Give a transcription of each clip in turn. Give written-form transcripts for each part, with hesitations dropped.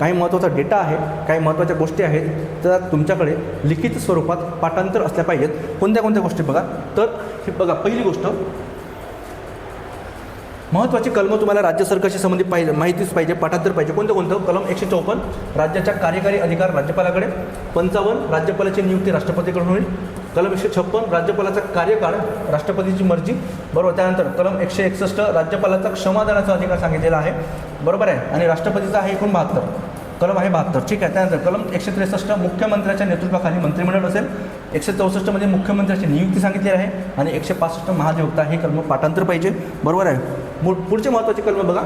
काही महत्त्वाचा डेटा आहे, काही महत्त्वाच्या गोष्टी आहेत, तर तुमच्याकडे लिखित स्वरूपात पाठांतर असल्या पाहिजेत. कोणत्या कोणत्या गोष्टी बघा. तर हे बघा, पहिली गोष्ट, महत्त्वाची कलम तुम्हाला राज्य सरकारशी संबंधित पाहिजे, माहितीच पाहिजे, पाठांतर पाहिजे. कोणतं कलम 154 राज्याच्या कार्यकारी अधिकार राज्यपालाकडे. 55 राज्यपालाची नियुक्ती राष्ट्रपतीकडून होईल. कलम 156 राज्यपालाचा कार्यकाळ राष्ट्रपतीची मर्जी, बरोबर. त्यानंतर कलम 161 राज्यपालाचा क्षमादानाचा अधिकार सांगितलेला आहे, बरोबर आहे. आणि राष्ट्रपतीचा आहे एकूण 72, कलम आहे 72, ठीक आहे. त्यानंतर कलम 163 मुख्यमंत्र्याच्या नेतृत्वाखाली मंत्रिमंडळ असेल. 164 मध्ये मुख्यमंत्र्याची नियुक्ती सांगितली आहे. आणि 165 महाधिवक्ता हे कलम पाठांतर पाहिजे, बरोबर आहे. पुढचे महत्त्वाचे कलम बघा,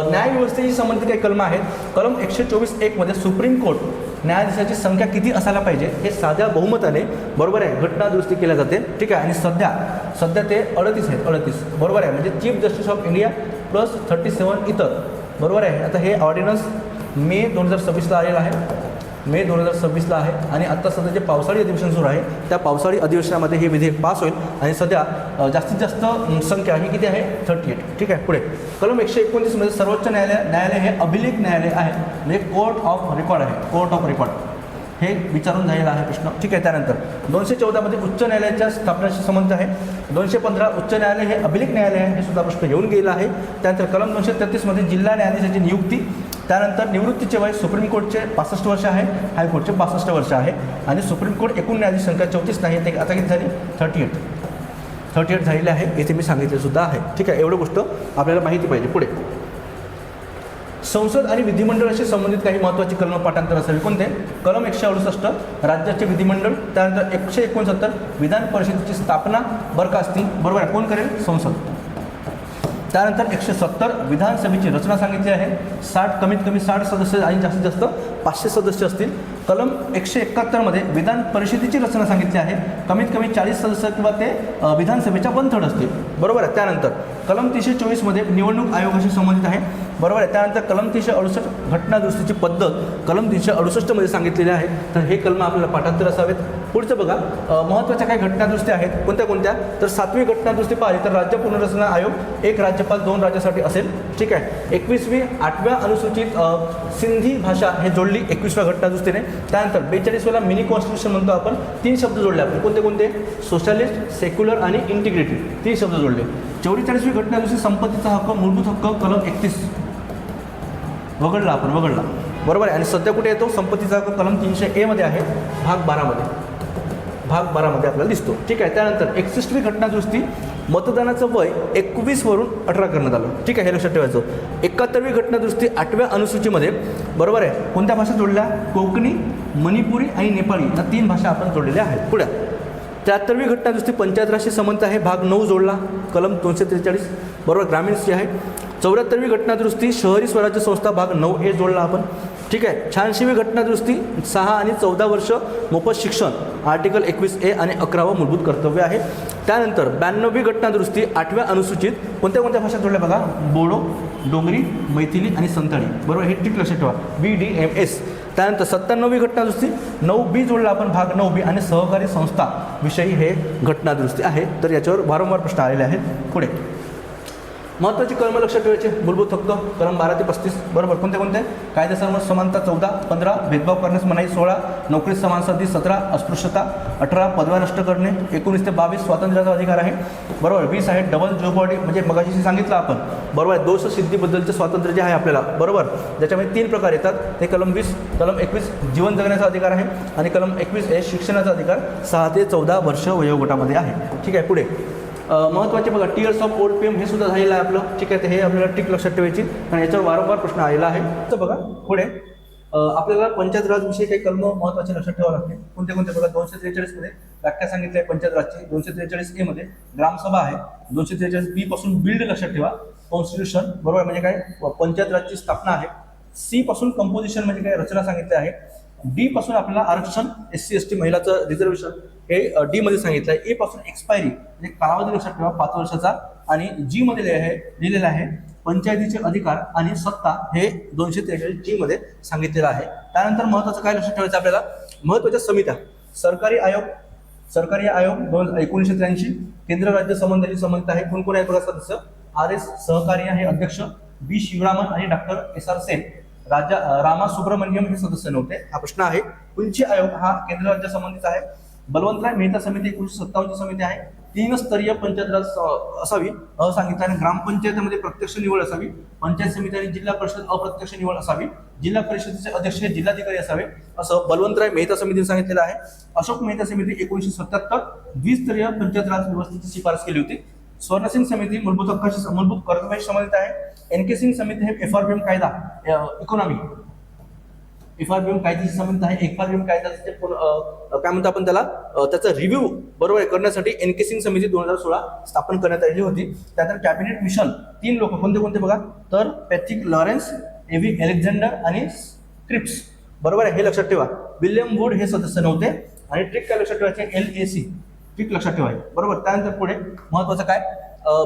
न्यायव्यवस्थेशी संबंधित काही कलम आहेत. कलम 124(1) मध्ये सुप्रीम कोर्ट न्यायाधीशाची संख्या किती असायला पाहिजे हे साध्या बहुमताने, बरोबर आहे, घटना दुरुस्ती केल्या जाते, ठीक आहे. आणि सध्या ते 38 आहेत, 38, बरोबर आहे. म्हणजे chief justice of India plus 37 इतर, बरोबर आहे. आता हे ऑर्डिनन्स मे 2026ला आलेलं आहे, मे 2026ला आहे. आणि आत्ता सध्या जे पावसाळी अधिवेशन सुरू आहे त्या पावसाळी अधिवेशनामध्ये हे विधेयक पास होईल. आणि सध्या जास्तीत जास्त संख्या ही किती आहे, 38, ठीक आहे. पुढे कलम 129 मध्ये सर्वोच्च न्यायालय हे अभिलेख न्यायालय आहे, म्हणजे कोर्ट ऑफ रेकॉर्ड आहे, कोर्ट ऑफ रेकॉर्ड हे विचारून झालेला आहे प्रश्न, ठीक आहे. त्यानंतर 214 मध्ये उच्च न्यायालयाच्या स्थापनेशी संबंध आहे. 215 उच्च न्यायालय हे अभिलेख न्यायालय आहे, हे सुद्धा प्रश्न येऊन गेला आहे. त्यानंतर कलम 233 मध्ये जिल्हा न्यायाधीशाची नियुक्ती. त्यानंतर निवृत्तीचे वय सुप्रीम कोर्टचे 65 वर्ष आहे, हायकोर्टचे 62 वर्ष आहे. आणि सुप्रीम कोर्ट एकूण न्यायाधीश संख्या 34 नाही, ते आता किती झाली, 38 झालेले आहे, येथे मी सांगितले सुद्धा आहे, ठीक आहे. एवढं गोष्ट आपल्याला माहिती पाहिजे. पुढे संसद आणि विधिमंडळाशी संबंधित काही महत्त्वाची कलम पाठांतर असावी. कोणते, कलम 168 राज्याचे विधिमंडळ. त्यानंतर 169 विधान परिषदेची स्थापना बरखास्ती, बरोबर आहे, कोण करेल, संसद. त्यानंतर 170 विधानसभेची रचना सांगितली आहे. 60 कमीत कमी 60 सदस्य आणि जास्तीत जास्त 500 सदस्य असतील. कलम 171 मध्ये विधान परिषदेची रचना सांगितली आहे. कमीत कमी 40 सदस्य किंवा ते विधानसभेच्या 1/3 असतील, बरोबर आहे. त्यानंतर कलम 324 मध्ये निवडणूक आयोगाशी संबंधित आहे, बरोबर आहे. त्यानंतर कलम 368 घटना दुरुस्तीची पद्धत कलम 368 मध्ये सांगितलेली आहे. तर हे कलम आपल्याला पाठांतर असावेत. पुढचं बघा, महत्त्वाच्या काही घटना दुरुस्ती आहेत. कोणत्या, तर 7वी घटना दुरुस्ती पाहिली तर राज्य पुनर्रचना आयोग 1 राज्यपाल 2 राज्यासाठी असेल, ठीक आहे. 21वी 8व्या अनुसूचित सिंधी भाषा हे जोडली 21व्या घटना दुरुस्तीने. त्यानंतर 42वेला मिनी कॉन्स्टिट्यूशन म्हणतो आपण, 3 शब्द जोडले आपण. कोणते, सोशलिस्ट, सेक्युलर आणि इंटिग्रेटेड, 3 शब्द जोडले. 44वी घटना दुरुस्ती संपत्तीचा हक्क, मूलभूत हक्क, कलम 31 वगळला, बरोबर आहे. आणि सध्या कुठे येतो, संपत्तीचा हक्क कलम 300A मध्ये आहे, भाग 12 मध्ये आपल्याला दिसतो, ठीक आहे. त्यानंतर 61वी घटना दुरुस्ती मतदानाचं वय 21 वरून 18 करण्यात आलं, ठीक आहे, हे लक्षात ठेवायचं. 71वी घटना दुरुस्ती 8व्या अनुसूचीमध्ये, बरोबर आहे, कोणत्या भाषा जोडल्या, कोकणी, मणिपुरी आणि नेपाळी या 3 भाषा आपण जोडलेल्या आहेत. पुढे 73वी घटना दुरुस्ती पंचायत राजशी संबंध आहे, भाग 9 जोडला, कलम 243, बरोबर, ग्रामीणची आहे. 74वी घटना दुरुस्ती शहरी स्वराज्य संस्था, भाग 9A जोडला आपण, ठीक आहे. 86वी घटना दुरुस्ती 6 आणि 14 वर्ष मोफत शिक्षण, आर्टिकल 21A आणि 11वं मूलभूत कर्तव्य आहे. त्यानंतर 92वी घटना दुरुस्ती 8व्या अनुसूचित कोणत्या भाषा जोडल्या बघा, बोडो, डोंगरी, मैथिली आणि संताळी, बरोबर, हे टिक लक्षात ठेवा, BDMS. त्यानंतर 97वी घटना दुरुस्ती 9B जोडला आपण, भाग 9B आणि सहकारी संस्था विषयी हे घटना दुरुस्ती आहे. तर याच्यावर वारंवार प्रश्न आलेले आहेत. पुढे महत्त्वाची कलम लक्षात ठेवायचे, मूलभूत हक्क कलम 12 ते 35, बरोबर. कोणते, कायद्यासमोर समानता 14, 15 भेदभाव करण्यास मनाई, 16 नोकरीत समान संधी, 17 अस्पृश्यता, 18 पदव्या नष्ट करणे, 19 ते 22 स्वातंत्र्याचा अधिकार आहे, बरोबर. 20 आहे डबल जॉबॉडी, म्हणजे मगाशी सांगितलं आपण, बरोबर, दोष सिद्धीबद्दलचे स्वातंत्र्य जे आहे आपल्याला, बरोबर, ज्याच्यामध्ये 3 प्रकार येतात, ते कलम 20, कलम 21 जीवन जगण्याचा अधिकार आहे आणि कलम 21 शिक्षणाचा अधिकार 6 ते 14 वर्ष वयोगटामध्ये आहे, ठीक आहे. पुढे महत्त्वाचे बघा, टीयर्स ऑफ ओल्ड पेम हे सुद्धा झालेलं आहे आपलं, ठीक आहे. तर हे आपल्याला टिक लक्षात ठेवायची आणि याच्यावर वारंवार प्रश्न आलेला आहे. तर बघा पुढे आपल्याला पंचायत राजविषयी काही कलम महत्त्वाचे लक्षात ठेवावे लागते. कोणते बघा, 243 मध्ये व्याख्या सांगितली आहे पंचायत राजची. 243A मध्ये ग्रामसभा आहे. 243B पासून बिल्ड लक्षात ठेवा, कॉन्स्टिट्यूशन, बरोबर, म्हणजे काय, पंचायत राजची स्थापना आहे. C पासून कंपोजिशन म्हणजे काय, रचना सांगितली आहे. D पासून आपल्याला आरक्षण, SC ST महिलाचं रिझर्वेशन हे D मध्ये सांगितलं आहे. A पासून एक्सपायरी म्हणजे कालावधी लक्षात ठेवा 5 वर्षाचा. आणि G मध्ये लिहिलेलं आहे पंचायतीचे अधिकार आणि सत्ता, हे 243G मध्ये सांगितलेलं आहे. त्यानंतर महत्त्वाचं काय लक्षात ठेवायचं आपल्याला, महत्त्वाच्या समित्या, सरकारी आयोग 1983, केंद्र राज्य संबंधाशी संबंधित आहे. कोण आहेत बघा सदस्य, RS सहकारी आहे अध्यक्ष, B शिवरामन आणि डॉक्टर SR सेन. रामा सुब्रमण्यम हे सदस्य नव्हते. हा प्रश्न आहे. उंची आयोग हा केंद्र राज्य संबंधित आहे. बलवंतराय मेहता समिती 1957 ची समिती आहे. 3 स्तरीय पंचायत राज असावी सांगितलं आणि ग्रामपंचायतीमध्ये प्रत्यक्ष निवड असावी. पंचायत समिती आणि जिल्हा परिषद अप्रत्यक्ष निवड असावी. जिल्हा परिषदेचे अध्यक्ष हे जिल्हाधिकारी असावे असं बलवंतराय मेहता समितीने सांगितलेलं आहे. अशोक मेहता समिती 1977 द्विस्तरीय पंचायत राज व्यवस्थेची शिफारस केली होती. स्वर्णसिंग समिती मूलभूत हक्काशी मूलभूत कर्तव्याशी संबंधित आहे. एन.के. सिंग समिती हे FRBM कायदा इकॉनॉमी FRBM कायद्याशी संबंधित आहे. FRBM कायद्याचे काय म्हणतो आपण त्याला त्याचा रिव्ह्यू बरोबर करण्यासाठी एन.के. सिंग समिती 2016 स्थापन करण्यात आलेली होती. त्यानंतर कॅबिनेट मिशन 3 लोक कोणते कोणते बघा तर पॅट्रिक लॉरेन्स, एव्ही अलेक्झांडर आणि क्रिप्स बरोबर आहे. हे लक्षात ठेवा. विल्यम वूड हे सदस्य नव्हते आणि ट्रिक काय लक्षात ठेवायचे LAC ट्रिक लक्षात ठेवायचे बरोबर. त्यानंतर पुढे महत्वाचं काय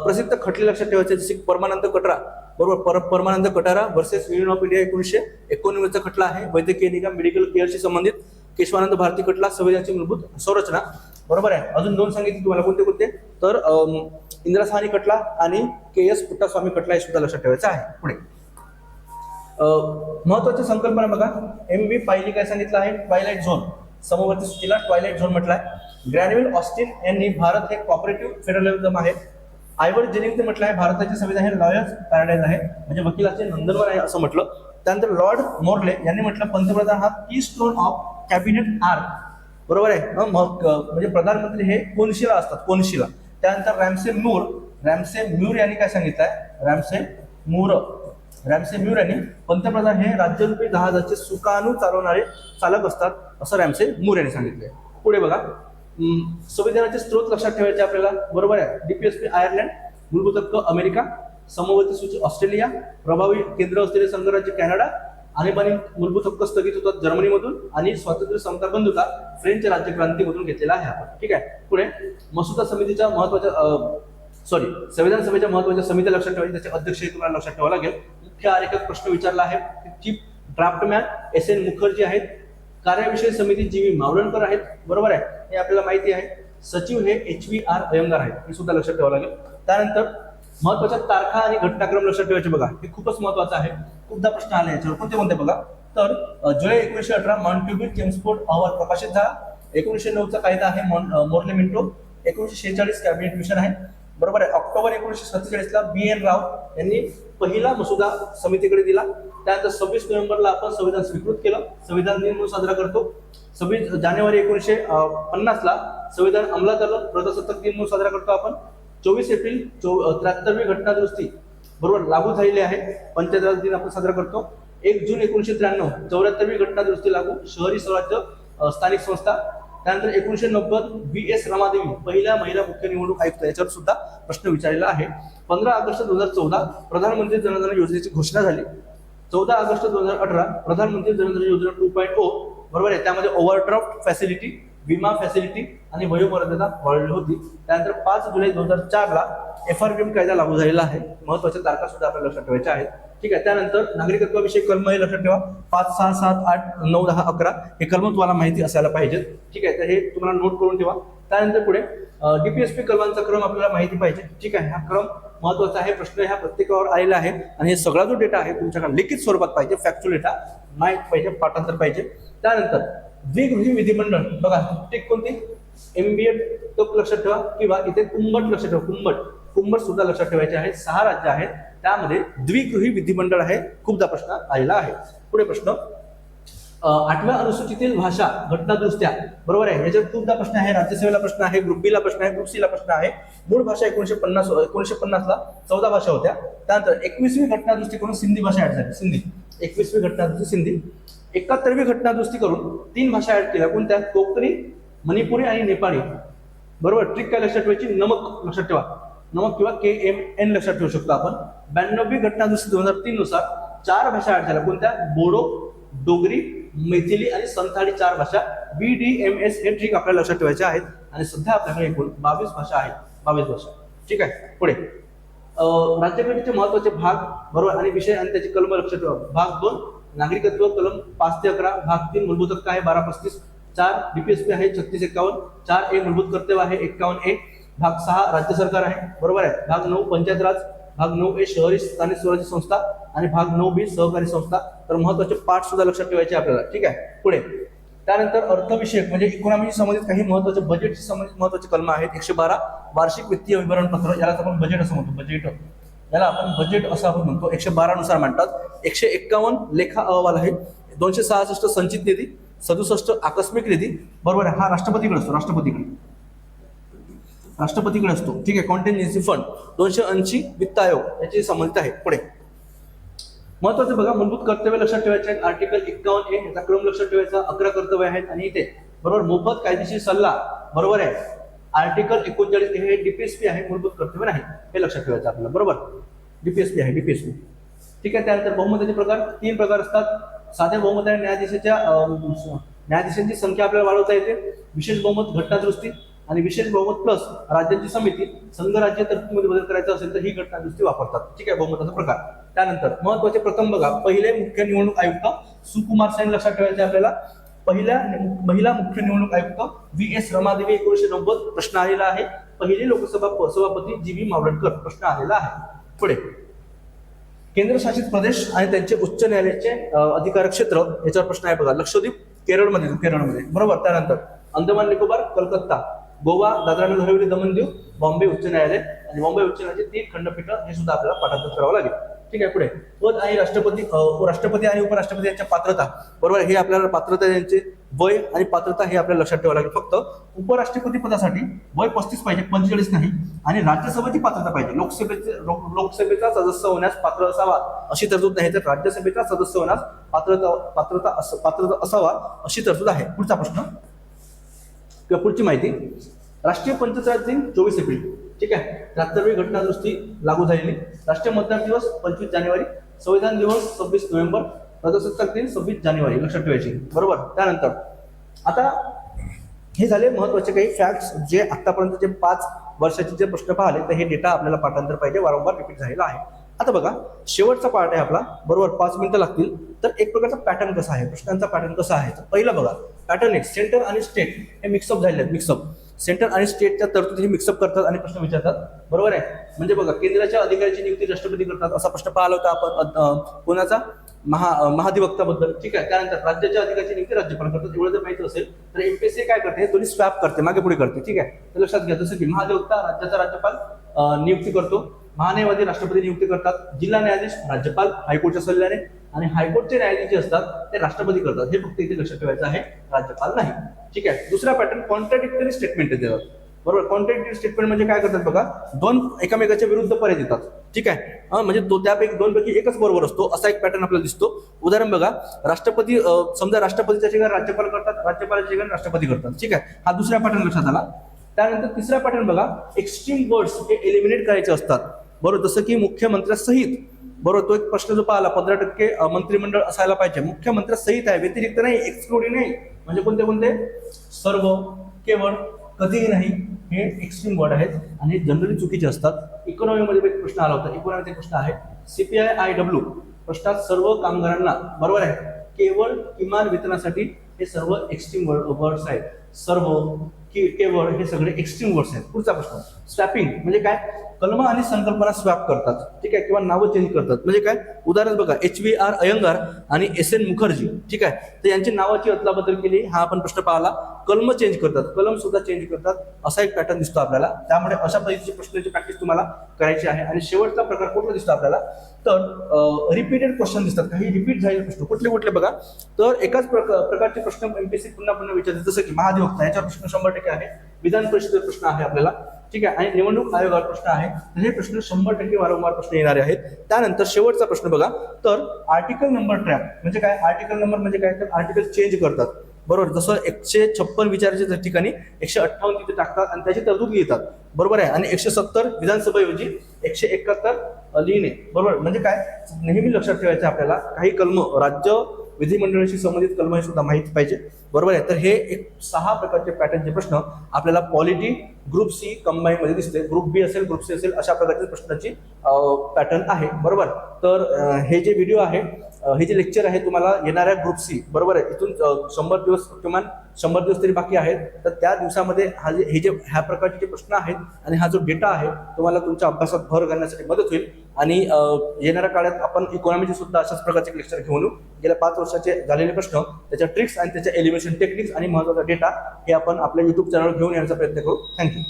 प्रसिद्ध खटले लक्षात ठेवायचे जसे परमानंद कटरा बरोबर. Parmanand Katara versus union of India 1989 चा खटला आहे. वैद्यकीय निगम मेडिकल केअरशी संबंधित. केशवानंद भारती खटला संविधानाची मूलभूत संरचना बरोबर आहे. अजून 2 सांगितले तुम्हाला कोणते कोणते तर इंदिरा साहनी खटला आणि KS पुट्टास्वामी खटला हे सुद्धा लक्षात ठेवायचं आहे. पुढे महत्वाची संकल्पना बघा. MV पायली काय सांगितलं आहे ट्वायलाइट झोन. समवर्ती सूचीला ट्वायलाइट झोन म्हटलाय. ग्रॅन्युअल ऑस्टिन यांनी भारत हे कॉपरेटिव्ह फेडरलिझम आहे. आयवर जेनिंगने म्हटलं आहे भारताचे संविधान हे लॉयर्स पॅराडाईज आहे म्हणजे वकिलाचे नंदनवन आहे असं म्हटलं. त्यानंतर लॉर्ड मोर्ले यांनी म्हटलं पंतप्रधान हा की स्टोन ऑफ कॅबिनेट आर बरोबर आहे. म्हणजे प्रधानमंत्री हे कोनशिला असतात कोनशिला. त्यानंतर रॅमसे म्यूर यांनी काय सांगितलंय रॅमसे म्यूर यांनी पंतप्रधान हे राज्यरूपी जहाजाचे सुकाणू चालवणारे चालक असतात असं रॅमसे मूर यांनी सांगितलंय. पुढे बघा संविधानाचे स्रोत लक्षात ठेवायचे आपल्याला बरोबर आहे. DPSP आयर्लंड, मूलभूत हक्क अमेरिका, समवर्ती सूची ऑस्ट्रेलिया, प्रभावी केंद्र असलेले संघराज्य कॅनडा, आणीबाणी मूलभूत हक्क स्थगित होतात जर्मनीमधून आणि स्वातंत्र्य समता बंधुता फ्रेंच राज्यक्रांतीमधून घेतलेला आहे आपण. ठीक आहे. पुढे मसुदा समितीच्या महत्वाच्या संविधान सभेच्या महत्वाच्या समित्या लक्षात ठेवायची. त्याचे अध्यक्ष तुम्हाला लक्षात ठेवावं लागेल. मुख्य आरेखक प्रश्न विचारला आहे. चीफ ड्राफ्टमॅन SN मुखर्जी आहेत. कार्यविषयी समिती GV मावळणकर आहेत बरोबर आहे. हे आपल्याला माहिती आहे. सचिव हे HVR अयंगार आहेत हे सुद्धा लक्षात ठेवावं लागेल. त्यानंतर महत्वाच्या तारखा आणि घटनाक्रम लक्षात ठेवायचे बघा. हे खूपच महत्वाचं आहे. खूपदा प्रश्न आले याच्यावर कोणते कोणते बघा तर जुलै 1918 मॉन्टेग्यू चेम्सफोर्ड अहवाल प्रकाशित झाला. 1909 चा कायदा आहे मोर्ले मिंटो. 1946 कॅबिनेट मिशन आहे बरोबर आहे. ऑक्टोबर 1947 ला BN राव यांनी पहिला मसुदा समितीकडे दिला. त्यानंतर 26 नोव्हेंबरला आपण संविधान स्वीकृत केलं. संविधान दिन म्हणून साजरा करतो. 26 जानेवारी 1950 ला संविधान अंमलात आलं. प्रजासत्ताक दिन म्हणून साजरा करतो आपण. 24 एप्रिल 73वी घटना दुरुस्ती बरोबर लागू झालेली आहे. पंचायत राज दिन आपण साजरा करतो. 1 जून 1993 74वी घटना दुरुस्ती लागू. शहरी स्वराज्य स्थानिक संस्था. त्यानंतर 1990 VS रमादेवी पहिल्या महिला मुख्य निवडणूक आयुक्त याच्यावर सुद्धा प्रश्न विचारलेला आहे. 15 ऑगस्ट 2014 प्रधानमंत्री जनधन योजनेची घोषणा झाली. 14 ऑगस्ट 2018 प्रधानमंत्री जनधन योजना 2.0 बरोबर आहे. त्यामध्ये ओव्हरड्राफ्ट फॅसिलिटी, विमा फॅसिलिटी आणि वयोमर्यादा वाढवली होती. त्यानंतर 5 जुलै 2004 ला FRBM कायदा लागू झालेला आहे. महत्वाच्या तारखा सुद्धा आपल्याला लक्षात ठेवायच्या आहेत. ठीक आहे. त्यानंतर नागरिकत्वाविषयी कलम हे लक्षात ठेवा. 5, 6, 7, 8, 9, 10, 11 हे कलम तुम्हाला माहिती असायला पाहिजेत. ठीक आहे. तर हे तुम्हाला नोट करून ठेवा. त्यानंतर पुढे DPSP कलमांचा क्रम आपल्याला माहिती पाहिजे. ठीक आहे. हा क्रम महत्वाचा आहे. प्रश्न ह्या प्रत्येकावर आलेला आहे आणि हे सगळा जो डेटा आहे तुमच्याकडे लिखित स्वरूपात पाहिजे. फॅक्च्युअल डेटा माहित पाहिजे, पाठांतर पाहिजे. त्यानंतर द्विगृही विधिमंडळ बघा टिक कोणती MBA तो लक्षात ठेवा किंवा इथे कुंभट लक्षात ठेवा. कुंभट सुद्धा लक्षात ठेवायचे आहे. 6 राज्य आहेत त्यामध्ये द्विगृही विधिमंडळ आहे. खूपदा प्रश्न आलेला आहे. पुढे प्रश्न 8व्या अनुसूचीतील भाषा घटना दुरुस्त्या बरोबर आहे. याच्यात खूपदा प्रश्न आहे. राज्यसेवेला प्रश्न आहे. ग्रुप B ला प्रश्न आहे. ग्रुप C ला प्रश्न आहे. मूळ भाषा 1950 ला 14 भाषा होत्या. त्यानंतर 21वी घटना दुरुस्ती करून सिंधी भाषा ऍड झाली. सिंधी 21वी घटना दुरुस्ती सिंधी. 71वी घटना दुरुस्ती करून 3 भाषा ऍड केल्या. कोणत्या कोकणी, मणिपुरी आणि नेपाळी बरोबर. ट्रिक काय लक्षात ठेवायची नमक लक्षात ठेवा. नमक किंवा KMN लक्षात ठेवू शकतो आपण. 92वी घटना दुरुस्ती 2003 नुसार 4 भाषा ऍड झाल्या. कोणत्या बोडो, डोगरी, मैथिली आणि संथाली 4 भाषा. BDMS हे ट्रिक आपल्याला लक्षात ठेवायचे आहेत. आणि सध्या आपल्याकडे एकूण 22 भाषा आहेत. 22 भाषा. ठीक आहे. पुढे राज्यघटनेचे महत्वाचे भाग बरोबर आणि विषय आणि त्याची कलम लक्षात ठेवा. भाग 2 नागरिकत्व कलम 5 ते 11. भाग 3 मूलभूत हक्क आहे 1235. 4 DPSP आहे 3651. 4A मूलभूत कर्तव्य आहे 51A. भाग 6 राज्य सरकार आहे बरोबर आहे. भाग 9 पंचायत राज. भाग 9A शहरी स्थानिक स्वराज्य संस्था आणि भाग 9B सहकारी संस्था. तर महत्वाचे पाठ सुद्धा लक्षात ठेवायचे आपल्याला. ठीक आहे, पुढे त्यानंतर अर्थविषयक म्हणजे इकॉनॉमीशी संबंधित काही महत्वाचे बजेटशी संबंधित महत्वाचे कलम आहेत. 112 वार्षिक वित्तीय विवरणपत्र, याला आपण बजेट असं म्हणतो. बजेट, याला आपण बजेट असं आपण म्हणतो. 112 नुसार मांडतात. 151 लेखा अहवाल आहे. 266 संचित निधी, 67 आकस्मिक निधी. बरोबर आहे, हा राष्ट्रपतीकडे असतो. राष्ट्रपतीकडे असतो. ठीक आहे, कॉन्टिन्जन्सी फंड. 280 वित्त आयोग याची संबंधित आहे. पुढे महत्वाचं बघा, मूलभूत कर्तव्य लक्षात ठेवायचे आहेत. आर्टिकल 51A याचा क्रम लक्षात ठेवायचा. 11 कर्तव्य आहेत आणि इथे बरोबर मोफत कायदेशीर सल्ला. बरोबर आहे, आर्टिकल 39 हे डीपीएसपी आहे, मूलभूत कर्तव्य नाही, हे लक्षात ठेवायचं आपल्याला. बरोबर, डीपीएसपी आहे, डीपीएसपी. ठीक आहे, त्यानंतर बहुमताचे प्रकार 3 प्रकार असतात. साध्या बहुमताने न्यायाधीशांची संख्या आपल्याला वाढवता येते. विशेष बहुमत, घटनादुरुस्ती आणि विशेष बहुमत प्लस राज्यांची समिती, संघराज्य तरतुदीमध्ये बदल करायचा असेल तर ही घटनादुरुस्ती वापरतात. ठीक आहे, बहुमताचा प्रकार. त्यानंतर महत्वाचे प्रथम बघा, पहिले मुख्य निवडणूक आयुक्त सुकुमार सेन लक्षात ठेवायचे आपल्याला. महिला मुख्य निवडणूक आयुक्त VS रमादेवी 1990 प्रश्न आलेला आहे. पहिली लोकसभा सभापती GB मावळणकर प्रश्न आलेला आहे. पुढे केंद्रशासित प्रदेश आणि त्यांचे उच्च न्यायालयाचे अधिकार क्षेत्र याच्यावर प्रश्न आहे बघा. लक्षद्वीप केरळमध्ये. बरोबर. त्यानंतर अंदमान निकोबार, कलकत्ता, गोवा, दादरा नगर हवेली, दमन दीव, बॉम्बे उच्च न्यायालय आणि बॉम्बे उच्च न्यायालयाचे 3 खंडपीठ हे सुद्धा आपल्याला पाठांतर करावं लागेल. ठीक आहे, पुढे पद आणि राष्ट्रपती आणि उपराष्ट्रपती यांच्या पात्रता. बरोबर, हे आपल्याला पात्रता, यांचे वय आणि पात्रता हे आपल्याला लक्षात ठेवावं लागेल. फक्त उपराष्ट्रपती पदासाठी वय 35 पाहिजे, 45 नाही. आणि राज्यसभेची पात्रता पाहिजे. लोकसभेचा सदस्य होण्यास पात्र असावा अशी तरतूद नाही, तर राज्यसभेचा सदस्य होण्यास पात्रता असावा अशी तरतूद आहे. पुढचा प्रश्न किंवा पुढची माहिती, राष्ट्रीय पंचायत राज दिन 24 एप्रिल. ठीक आहे, 73वी घटनादुरुस्ती लागू झालेली. राष्ट्रीय मतदार दिवस 25 जानेवारी, संविधान दिवस 26 नोव्हेंबर, प्रजासत्ताक दिन 26 जानेवारी लक्षात ठेवायची. बरोबर. त्यानंतर आता हे झाले महत्वाचे काही फॅक्ट्स, जे आतापर्यंत जे 5 वर्षाचे जे प्रश्न पाहिले तर हे डेटा आपल्याला पाठांतर पाहिजे, वारंवार रिपीट झालेला आहे. आता बघा, शेवटचा पार्ट आहे आपला. बरोबर, 5 मिनिटं लागतील. तर एक प्रकारचा पॅटर्न कसा आहे, प्रश्नांचा पॅटर्न कसा आहे. तर पहिलं बघा, पॅटर्न एक सेंटर आणि स्टेट हे मिक्सअप झालेले आहेत. मिक्सअप सेंटर आणि स्टेटच्या तरतुदी मिक्सअप करतात आणि प्रश्न विचारतात. बरोबर आहे, म्हणजे बघा, केंद्राच्या अधिकाऱ्याची नियुक्ती राष्ट्रपती करतात असा प्रश्न पाहिला होता आपण कोणाचा, महाधिवक्ताबद्दल. ठीक आहे, त्यानंतर राज्याच्या अधिकाऱ्याची नियुक्ती राज्यपाल करतात. एवढं जर माहिती असेल तर एमपीएससी काय करते, दोन्ही स्वॅप करते, मागे पुढे करते. ठीक आहे, तर लक्षात घ्या. जसं की महाधिवक्ता राज्याचा राज्यपाल नियुक्ती करतो, महान्यायवादी राष्ट्रपती नियुक्ती करतात, जिल्हा न्यायाधीश राज्यपाल हायकोर्टच्या सल्ल्याने, आणि हायकोर्टचे न्यायाधीश जे असतात ते राष्ट्रपती करतात. हे फक्त इथे लक्षात ठेवायचं आहे, राज्यपाल नाही. ठीक आहे, दुसरा पॅटर्न कॉन्ट्राडिक्टरी स्टेटमेंट देतात. बरोबर, कॉन्ट्राडिक्टरी स्टेटमेंट म्हणजे काय करतात बघा, 2 एकमेकाच्या विरुद्ध पर्याय देतात. ठीक आहे, म्हणजे त्यापैकी 2 पैकी एकच बरोबर असतो असा एक पॅटर्न आपल्याला दिसतो. उदाहरण बघा, राष्ट्रपती समजा राष्ट्रपतीच्या ठिकाणी राज्यपाल करतात, राज्यपालाच्या ठिकाणी राष्ट्रपती करतात. ठीक आहे, हा दुसरा पॅटर्न लक्षात आला. त्यानंतर तिसरा पॅटर्न बघा, एक्स्ट्रीम वर्ड्स हे एलिमिनेट करायचे असतात. बरोबर, जसं की मुख्यमंत्र्यासहित. बरोबर, तो एक प्रश्न जो पाहिला, 15% मंत्रिमंडळ असायला पाहिजे. मुख्यमंत्र्यासहित आहे, व्यतिरिक्त नाही, एक्सक्लुडिंग नाही. म्हणजे कोणते सर्व, केवळ, कधीही नाही, हे एक्स्ट्रीम वर्ड आहेत आणि जनरली चुकीचे असतात. इकॉनॉमीमध्ये एक प्रश्न आला होता. इकॉनॉमीचा प्रश्न आहे, CPI-IW प्रश्नात सर्व कामगारांना, बरोबर आहे, केवळ किमान वेतनासाठी, हे सर्व एक्स्ट्रीम वर्ड्स आहेत. सर्व, केवळ हे सगळे एक्स्ट्रीम वर्ड्स आहेत. पुढचा प्रश्न, स्वॅपिंग म्हणजे काय, कलम आणि संकल्पना स्वॅप करतात. ठीक आहे, किंवा नावं चेंज करतात. म्हणजे काय, उदाहरण बघा, HVR अयंगार आणि SN मुखर्जी. ठीक आहे, तर यांची नावाची अदलाबदल केली, हा आपण प्रश्न पाहिला. कलम चेंज करतात, कलम सुद्धा चेंज करतात, असा एक पॅटर्न दिसतो आपल्याला. त्यामुळे अशा पद्धतीची प्रश्नांची प्रॅक्टिस तुम्हाला करायची आहे. आणि शेवटचा प्रकार कुठला दिसतो आपल्याला, तर रिपीटेड क्वेश्चन दिसतात. काही रिपीट झालेले प्रश्न कुठले बघा, तर एकाच प्रकारचे प्रश्न एमपीएससी पुन्हा विचारतात. जसं की महाधिवक्ता, याच्यावर प्रश्न 100% आहे. विधान परिषदेवर प्रश्न आहे आपल्याला. ठीक आहे, आणि निवडणूक आयोगावर प्रश्न आहे. तर हे प्रश्न 100% वारंवार प्रश्न येणारे आहेत. त्यानंतर शेवटचा प्रश्न बघा, तर आर्टिकल नंबर ट्रॅप म्हणजे काय, आर्टिकल नंबर म्हणजे काय, तर आर्टिकल चेंज करतात. बरोबर, जसं 156 विचाराच्या ठिकाणी 158 तिथे टाकतात आणि त्याची तरतूद लिहितात. बरोबर आहे, आणि 170 विधानसभेऐवजी 171 लिहिणे. बरोबर, म्हणजे काय, नेहमी लक्षात ठेवायचं आपल्याला, काही कलम राज्य विधिमंडळाशी संबंधित कलम हे सुद्धा माहिती पाहिजे. बरोबर आहे, तर हे एक 6 प्रकारचे पॅटर्नचे प्रश्न आपल्याला पॉलिटी ग्रुप C कंबाईन मध्ये दिसते. ग्रुप B असेल, ग्रुप C असेल, अशा प्रकारच्या प्रश्नाची पॅटर्न आहे. बरोबर, तर हे जे व्हिडिओ आहे हे जे लेक्चर आहे तुम्हाला येणाऱ्या ग्रुप सी, बरोबर आहे, इथून 100 दिवस किमान 100 दिवस तरी बाकी आहेत. तर त्या दिवसामध्ये ह्या प्रकारचे जे प्रश्न आहेत आणि हा जो डेटा आहे तुम्हाला तुमच्या अभ्यासात भर घालण्यासाठी मदत होईल. आणि येणाऱ्या काळात आपण इकॉनॉमीचे सुद्धा अशाच प्रकारचे लेक्चर घेऊन येऊ. गेल्या 5 वर्षाचे झालेले प्रश्न, त्याच्या ट्रिक्स आणि त्याच्या एलिमिनेशन टेक्निक्स आणि महत्त्वाचा डेटा हे आपण आपल्या YouTube चॅनलवर घेऊन येण्याचा प्रयत्न करू. थँक्यू.